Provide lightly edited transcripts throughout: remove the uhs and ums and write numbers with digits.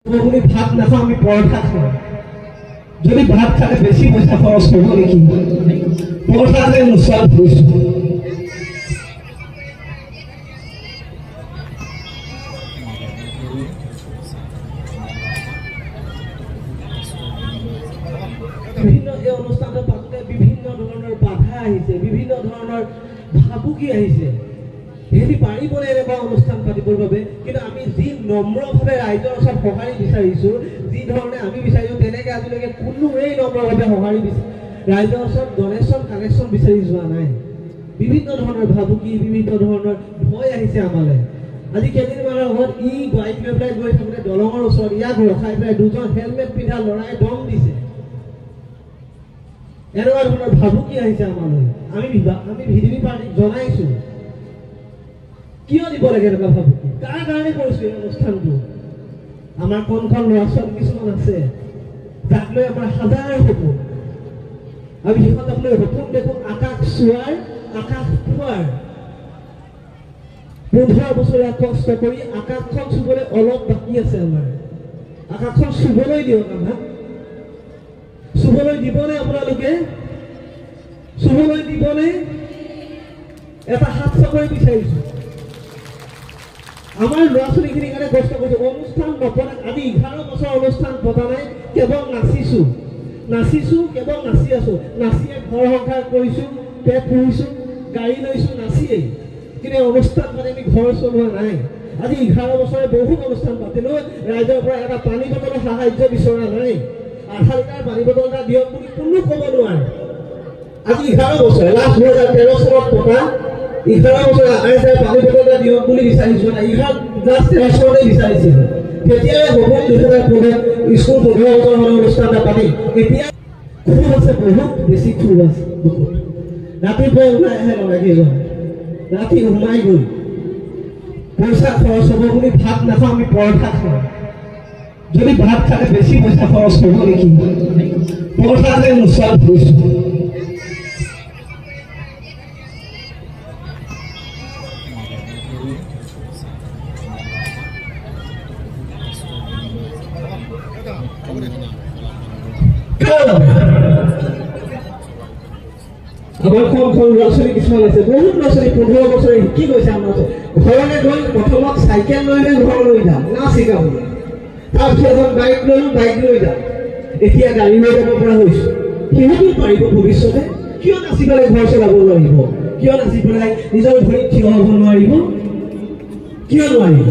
বগুলি ভাত নাখাওঁ আমি পৰঠা খাওঁ যদি ভাত খালে বেছি পইচা খৰচ হ'ব নেকি পৰঠাতে নোচোৱাত গৈছোঁ বিভিন্ন এই অনুষ্ঠানৰ পাছতে বিভিন্ন ধৰণৰ বাধা আহিছে বিভিন্ন ধৰণৰ ভাবুকি আহিছে হেৰি পাৰিবনে এনেকুৱা অনুষ্ঠান পাতিবৰ বাবে কিন্তু আমি যি নম্ৰভাৱে ৰাইজৰ ওচৰত সঁহাৰি বিচাৰিছোঁ যি ধৰণে আমি বিচাৰিছোঁ তেনেকৈ আজিলৈকে কোনোৱেই নম্ৰভাৱে সঁহাৰি ৰাইজৰ ওচৰত ডনেশ্যন কালেকশ্যন বিচাৰি যোৱা নাই বিভিন্ন ধৰণৰ ভাবুকি বিভিন্ন ধৰণৰ ভয় আহিছে আমালৈ আজি কেইদিনমানৰ আগত বাইক লৈ পেলাই গৈ থাকোঁতে দলঙৰ ওচৰত ইয়াক ৰখাই পেলাই দুজন হেলমেট পিন্ধা ল'ৰাই দম দিছে এনেকুৱা ধৰণৰ ভাবুকি আহিছে আমালৈ আমি ভিডিপি পাৰ্টিক জনাইছোঁ কিয় দিব লাগে এনেকুৱা ভাবুকি কাৰ কাৰণে কৰিছোঁ এই অনুষ্ঠানটো আমাৰ কণ ল'ৰা ছোৱালী কিছুমান আছে যাক লৈ আমাৰ হাজাৰ সপোন আমি সিহঁতক লৈ সপোন দেখোঁ আকাশ চোৱাৰ আকাশ পোৱাৰ 15 বছৰীয়া কষ্ট কৰি আকাশখন চুবলৈ অলপ বাকী আছে আমাৰ আকাশখন চুবলৈ দিয়ক আমাক চুবলৈ দিবনে আপোনালোকে চুবলৈ দিবনে এটা হাত চাপৰি বিচাৰিছোঁ আমাৰ ল'ৰা ছোৱালীখিনিৰ কাৰণে কষ্ট কৰিছোঁ অনুষ্ঠান নপতা আজি 11 বছৰ অনুষ্ঠান পতা নাই কেৱল নাচিছোঁ কেৱল নাচি আছোঁ নাচিয়ে ঘৰ সংসাৰ কৰিছোঁ পেট পুহিছোঁ গাড়ী লৈছোঁ নাচিয়েই কিন্তু অনুষ্ঠান পাতি আমি ঘৰ চলোৱা নাই আজি 11 বছৰে বহুত অনুষ্ঠান পাতিলোঁ ৰাইজৰ পৰা এটা পানী বটলৰ সাহায্য বিচৰা নাই আধা লিটাৰ পানী বটল এটা দিয়ক বুলি কোনো ক'ব নোৱাৰে আজি 11 বছৰ লাষ্ট 2013 চনত পতা 11 বছৰ আইছে পানী বটল এটা দিয়ক বুলি বিচাৰিছোঁ না 13 চনতে বিচাৰিছিল তেতিয়াই বহুত 2015 স্কুল 15 বছৰ হ'লে অনুষ্ঠান এটা পাতি এতিয়া খুব আছে বহুত বেছি খুব আছে বহুত ৰাতিপুৱা ওলাই আহে ল'ৰাকেইজন ৰাতি সোমাই গৈ পইচা খৰচ হ'ব বুলি ভাত নাখাওঁ আমি পৰঠা খাওঁ যদি ভাত খালে বেছি পইচা খৰচ হ'ব নেকি পৰঠাতে নোচোৱাত গৈছোঁ আমাৰ কম ল'ৰা ছোৱালী কিছুমান আছে বহুত ল'ৰা ছোৱালী 15 বছৰে শিকি গৈছে আমাৰ ঘৰলৈ গৈ প্ৰথমত চাইকেল লৈ ঘৰলৈ যাম না শিকাবলৈ তাৰপিছত এজন বাইক লৈ যাম এতিয়া গাড়ী লৈ যাব পৰা হৈছোঁ সিহঁতো পাৰিব ভৱিষ্যতে কিয় নাচি পেলাই ঘৰ চলাব নোৱাৰিব কিয় নাচি পেলাই নিজৰ ভৰিত থিয় হ'ব নোৱাৰিব কিয় নোৱাৰিব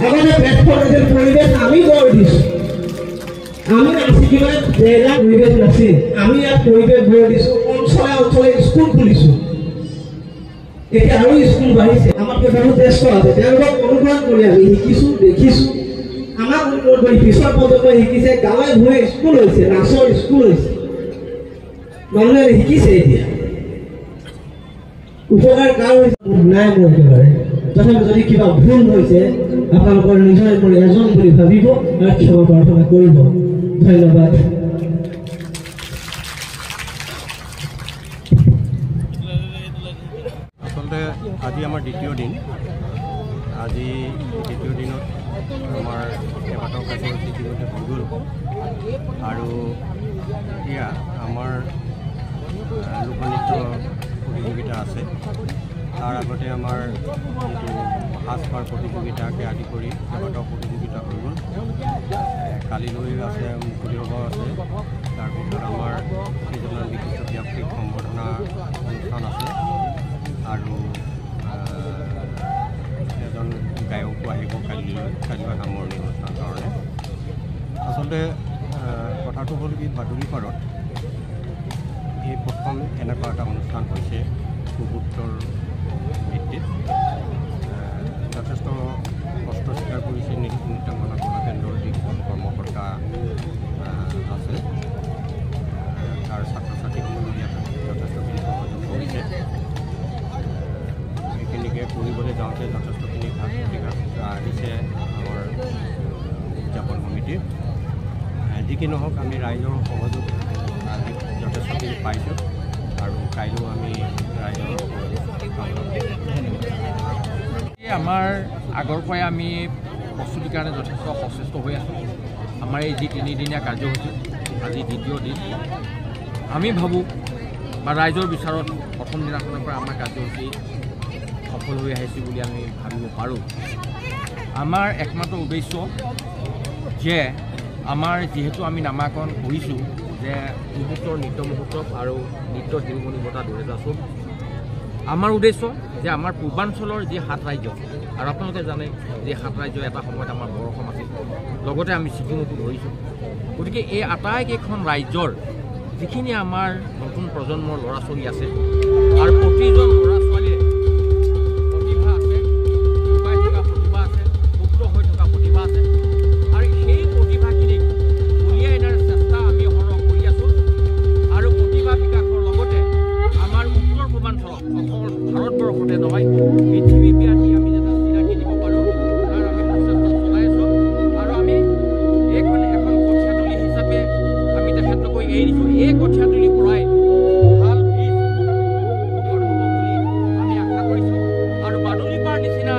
আগতে প্লেটফৰ্ম এজন পৰিৱেশ আমি গঢ় দিছোঁ আমি নাচি কিমান জেগা পৰিৱেশ নাছিল আমি ইয়াত পৰিৱেশ গঢ় দিছোঁ অঞ্চলে স্কুল খুলিছোঁ এতিয়া আৰু স্কুল বাঢ়িছে আমাতকৈ বহুত জ্যেষ্ঠ আছে তেওঁলোকক অনুকৰণ কৰি আমি শিকিছোঁ দেখিছোঁ আমাক অনুকৰণ কৰি পিছৰ প্ৰজন্মই শিকিছে গাঁৱে ভূঞে স্কুল হৈছে নাচৰ স্কুল হৈছে মানুহে শিকিছে এতিয়া উপকাৰ কাৰ হৈছে নাই মোৰ একেবাৰে তথাপি যদি কিবা ভুল হৈছে আপোনালোকৰ নিজৰে কৰি এজন বুলি ভাবিব আৰু ক্ষমা প্ৰাৰ্থনা কৰিব ধন্যবাদ আচলতে আজি আমাৰ দ্বিতীয় দিন আজি দ্বিতীয় দিনত আমাৰ কেইবাটাও কাৰ্যসূচী ইতিমধ্যে হৈ গ'ল আৰু এতিয়া আমাৰ লোকনৃত্য প্ৰতিযোগিতা আছে তাৰ আগতে আমাৰ যিটো সাজপাৰ প্ৰতিযোগিতাকে আদি কৰি কেইবাটাও প্ৰতিযোগিতা হৈ গ'ল কালিলৈ আছে মুকলি সভা আছে তাৰপিছত আমাৰ কেইজনমান বিশিষ্ট ব্যক্তিক সম্বৰ্ধনা অনুষ্ঠান আছে আৰু এজন গায়কো আহিব কালিলৈ সামৰণি অনুষ্ঠান কাৰণে আচলতে কথাটো হ'ল কি বাতৰি পাৰত এই প্ৰথম এনেকুৱা এটা অনুষ্ঠান হৈছে সুপুত্ৰৰ ভিত্তিত যথেষ্ট কষ্ট স্বীকাৰ কৰিছে নৃত্যাংগনা কলা কেন্দ্ৰৰ যিখন কৰ্মকৰ্তা আছে তাৰ ছাত্ৰ ছাত্ৰীসকলে ইয়াত যথেষ্টখিনি সহযোগ কৰিছে সেইখিনিকে কৰিবলৈ যাওঁতে যথেষ্টখিনি ভাগ আহিছে আমাৰ উদযাপন সমিতিৰ যি কি নহওক আমি ৰাইজৰ সহযোগ আজি যথেষ্টখিনি পাইছোঁ আৰু কাইলৈও আমি ৰাইজৰ আমাৰ আগৰ পৰাই আমি প্ৰস্তুতিৰ কাৰণে যথেষ্ট সচেষ্ট হৈ আছোঁ আমাৰ এই যি 3দিনীয়া কাৰ্যসূচী আজি দ্বিতীয় দিন আমি ভাবোঁ বা ৰাইজৰ বিচাৰত প্ৰথম দিনাখনৰ পৰা আমাৰ কাৰ্যসূচী সফল হৈ আহিছে বুলি আমি ভাবিব পাৰোঁ। আমাৰ একমাত্ৰ উদ্দেশ্য যে আমাৰ যিহেতু আমি নামাকৰণ কৰিছোঁ যে মুহূৰ্তৰ নৃত্য মহোৎসৱ আৰু নৃত্য শিৰোমণি বঁটা 2024 আমাৰ উদ্দেশ্য যে আমাৰ পূৰ্বাঞ্চলৰ যি 7 ৰাজ্য আৰু আপোনালোকে জানে যে 7 ৰাজ্য এটা সময়ত আমাৰ বৰ অসম আছিল, লগতে আমি ছিকিমকো ধৰিছোঁ। গতিকে এই আটাইকেইখন ৰাজ্যৰ যিখিনি আমাৰ নতুন প্ৰজন্মৰ ল'ৰা ছোৱালী আছে আৰু প্ৰতিজন ল'ৰা ছোৱালীয়ে প্ৰতিভা আছে, লুকাই থকা প্ৰতিভা আছে, মুক্ত হৈ থকা প্ৰতিভা আছে আৰু সেই প্ৰতিভাখিনিক উলিয়াই অনাৰ চেষ্টা আমি সৰহ কৰি আছোঁ। আৰু প্ৰতিভা বিকাশৰ লগতে আমাৰ উত্তৰ পূৰ্বাঞ্চলক অকল ভাৰতবৰ্ষতে নহয় পৃথিৱীব্যাপী আমি যাতে চিনাকি দিব পাৰোঁ তাৰ আমি প্ৰচেষ্টা চলাই আছোঁ। আৰু আমি এইখন এখন কঠীয়াতলী হিচাপে আমি তেখেতলোকক এৰি দিছোঁ। এই কঠীয়াতলীৰ পৰাই ভাল বীজ উৎপন্ন হ'ব বুলি আমি আশা কৰিছোঁ। আৰু বাদুলিপাৰ নিচিনা